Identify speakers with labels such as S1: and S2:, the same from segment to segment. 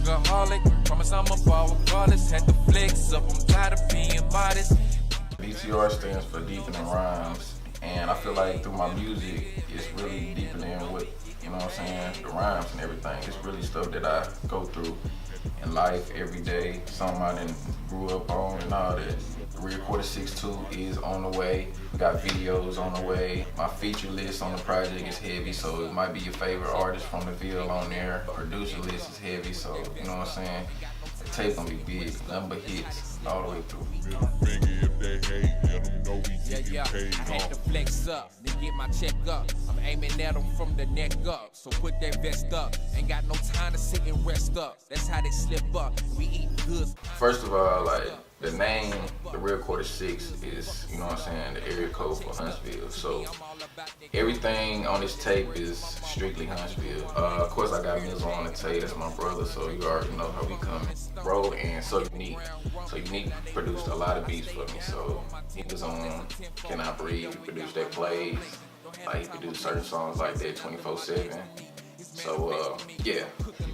S1: workaholic. Promise I'm a ball regardless. Had to flex up, I'm tired of being modest.
S2: DTR stands for Deepening Rhymes, and I feel like through my music, it's really deepening what, you know what I'm saying, the rhymes and everything. It's really stuff that I go through in life every day, something I done grew up on and all that. Qtr6 Ii is on the way. We got videos on the way. My feature list on the project is heavy, so it might be your favorite artist from the Ville on there. Producer list is heavy, so you know what I'm saying? The tape gonna be big, nothing but hits all the way through.
S1: Yeah, I had to flex up, then get my check up. I'm aiming at them from the neck up, so put that vest up. Ain't got no time to sit and rest up. That's how they slip up. We eat good.
S2: First of all, like, the name, the real Qtr6 is, you know what I'm saying, the area code for Huntsville. So everything on this tape is strictly Huntsville. Of course, I got Rizzle on the tape, that's my brother, so you already know how we coming. Bro, and So Unique. So Unique produced a lot of beats for me, so he was on Can I Breathe, he produced that Plays, like he produced certain songs like that 24/7. So yeah.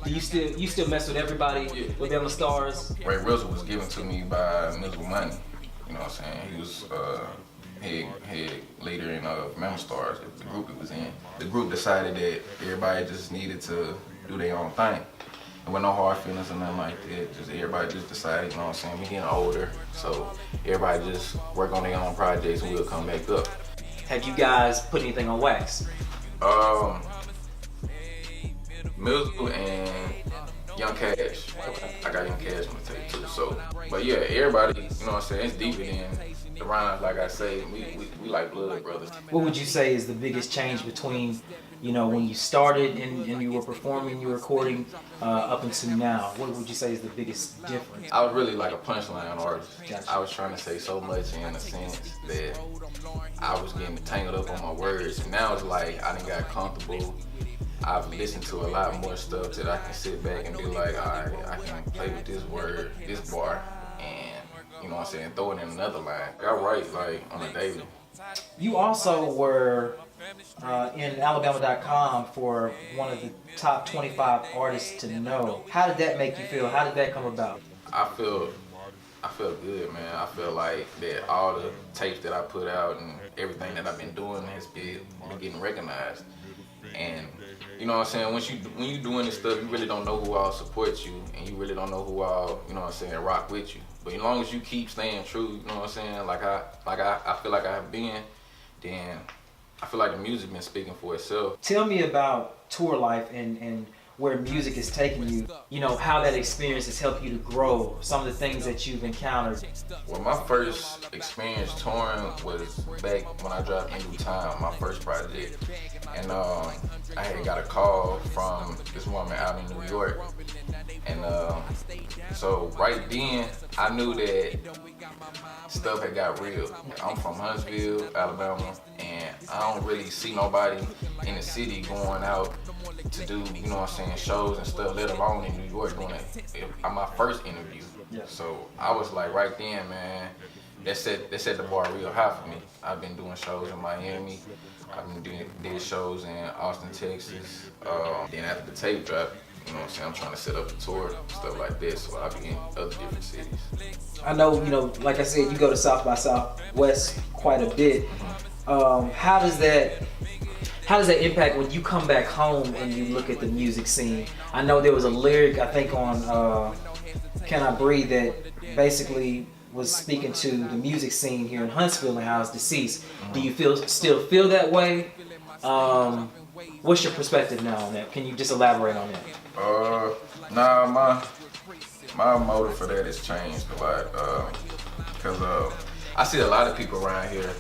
S3: You still mess with everybody,
S2: yeah,
S3: with them stars?
S2: Rizzle was given to me by Miserable Money. You know what I'm saying? He was head leader in Member Stars, the group he was in. The group decided that everybody just needed to do their own thing. And with no hard feelings or nothing like that, just everybody just decided, you know what I'm saying, we getting older, so everybody just work on their own projects and we'll come back up.
S3: Have you guys put anything on wax?
S2: Mizzle and Young Cash. I got Young Cash on the tape too. So, but yeah, everybody, you know what I'm saying, it's deeper than the rhymes. Like I say, we like blood brothers.
S3: What would you say is the biggest change between, you know, when you started and you were performing, you were recording, up until now? What would you say is the biggest difference?
S2: I was really like a punchline artist.
S3: Gotcha.
S2: I was trying to say so much in a sense that I was getting tangled up on my words. And now it's like I done got comfortable. I've listened to a lot more stuff that I can sit back and be like, alright, I can play with this word, this bar, and you know what I'm saying, throw it in another line. I write like on a daily.
S3: You also were in Alabama.com for one of the top 25 artists to know. How did that make you feel? How did that come about?
S2: I feel good, man. I feel like that all the tapes that I put out and everything that I've been doing has been getting recognized. And you know what I'm saying, when you doing this stuff, you really don't know who all supports you, and you really don't know who all, you know what I'm saying, rock with you. But as long as you keep staying true, you know what I'm saying, like I feel like I have been, then I feel like the music been speaking for itself.
S3: Tell me about tour life and where music is taking you, you know, how that experience has helped you to grow, some of the things that you've encountered.
S2: Well, my first experience touring was back when I dropped In Due Time, my first project. And I had got a call from this woman out in New York. And so right then, I knew that stuff had got real. I'm from Huntsville, Alabama, and I don't really see nobody in the city going out to do, you know what I'm saying, shows and stuff, let alone in New York doing it. My first interview.
S3: Yeah.
S2: So I was like, right then, man, that set the bar real high for me. I've been doing shows in Miami. I've been did shows in Austin, Texas. Then after the tape drop, you know what I'm saying, I'm trying to set up a tour, stuff like this, so I'll be in other different cities.
S3: I know, you know, like I said, you go to South by Southwest quite a bit. How does that impact when you come back home and you look at the music scene? I know there was a lyric, I think, on Can I Breathe that basically was speaking to the music scene here in Huntsville and how it's deceased. Do you still feel that way? What's your perspective now on that? Can you just elaborate on that?
S2: Nah, my motive for that has changed a lot. Cause I see a lot of people around here,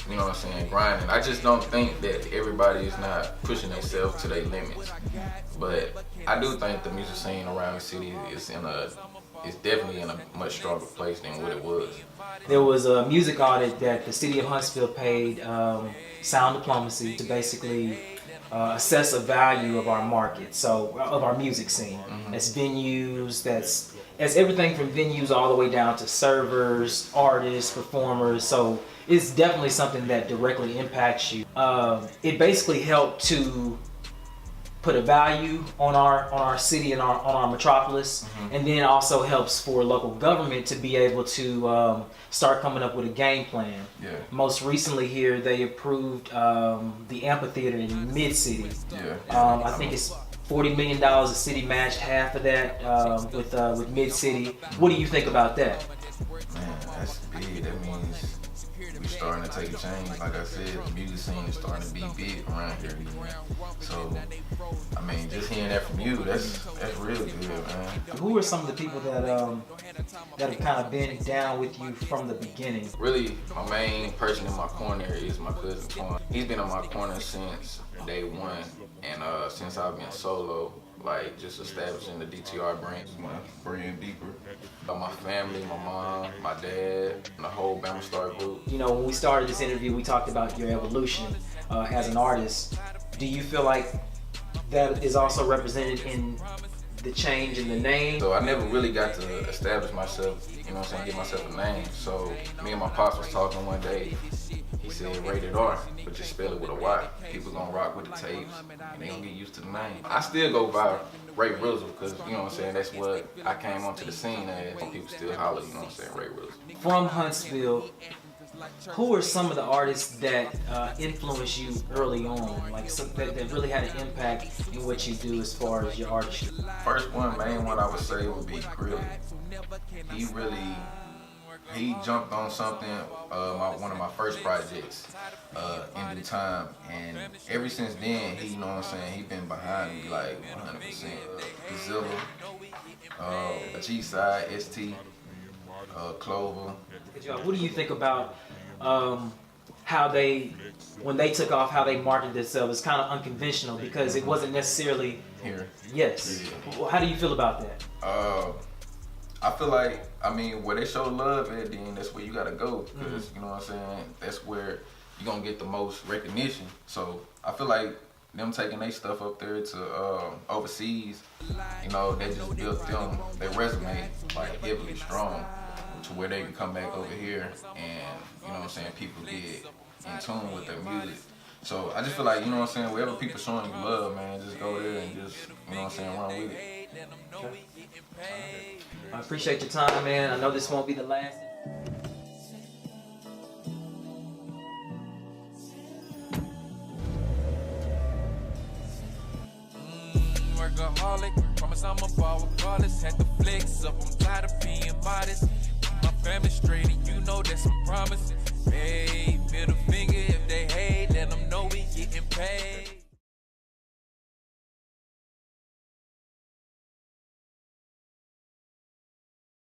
S2: you know what I'm saying, grinding. I just don't think that everybody is not pushing themselves to their limits. But I do think the music scene around the city is definitely in a much stronger place than what it was.
S3: There was a music audit that the city of Huntsville paid Sound Diplomacy to basically assess a value of our market, so of our music scene. That's venues, that's everything from venues all the way down to servers, artists, performers. So it's definitely something that directly impacts you. It basically helped to put a value on our city and on our metropolis, and then also helps for local government to be able to start coming up with a game plan.
S2: Yeah.
S3: Most recently here, they approved the amphitheater in Mid-City.
S2: Yeah.
S3: I think it's $40 million. The city matched half of that with Mid-City. What do you think about that?
S2: Man, that's big. That means we're starting to take a change. Like I said, the music scene is starting to be big around here again. So, I mean, just hearing that from you, that's real good, man.
S3: Who are some of the people that have kind of been down with you from the beginning?
S2: Really, my main person in my corner is my cousin Quan. He's been in my corner since day one, and since I've been solo, like just establishing the DTR brand, my brand deeper. My family, my mom, my dad, and the whole Bama Star group.
S3: You know, when we started this interview, we talked about your evolution as an artist. Do you feel like that is also represented in the change in the name?
S2: So I never really got to establish myself, you know what I'm saying, get myself a name. So me and my pops was talking one day. He said rated R, but just spell it with a Y. People gonna rock with the tapes, and they gonna get used to the name. I still go by Ray Rizzle, because, you know what I'm saying, that's what I came onto the scene as. People still holler, you know what I'm saying, Ray Rizzle.
S3: From Huntsville, who are some of the artists that influenced you early on, like that really had an impact in what you do as far as your artistry?
S2: First one, main one I would say would be Grilly. He jumped on something, one of my first projects, in due time, and ever since then, he, you know what I'm saying, he been behind me like 100%. Rizzle, G-Side, ST, Clover.
S3: What do you think about how when they took off, how they marketed themselves? It's kind of unconventional because it wasn't necessarily
S2: here.
S3: Yes.
S2: Yeah.
S3: How do you feel about that?
S2: I feel like, I mean, where they show love at, then that's where you gotta go, because you know what I'm saying, that's where you're gonna get the most recognition. So I feel like them taking their stuff up there to overseas, you know, they just built their resume like heavily strong to where they can come back over here and, you know what I'm saying, people get in tune with their music. So I just feel like, you know what I'm saying, wherever people showing you love, man, just go there and just, you know what I'm saying, run with it.
S3: Okay. I appreciate your time, man. I know this won't be the last.
S1: Workaholic, promise I'm a ball regardless. Had to flex up, I'm tired of being modest. Keep my family straight, and you know that's a promise. Hey, middle finger if they hate, let them know we getting paid.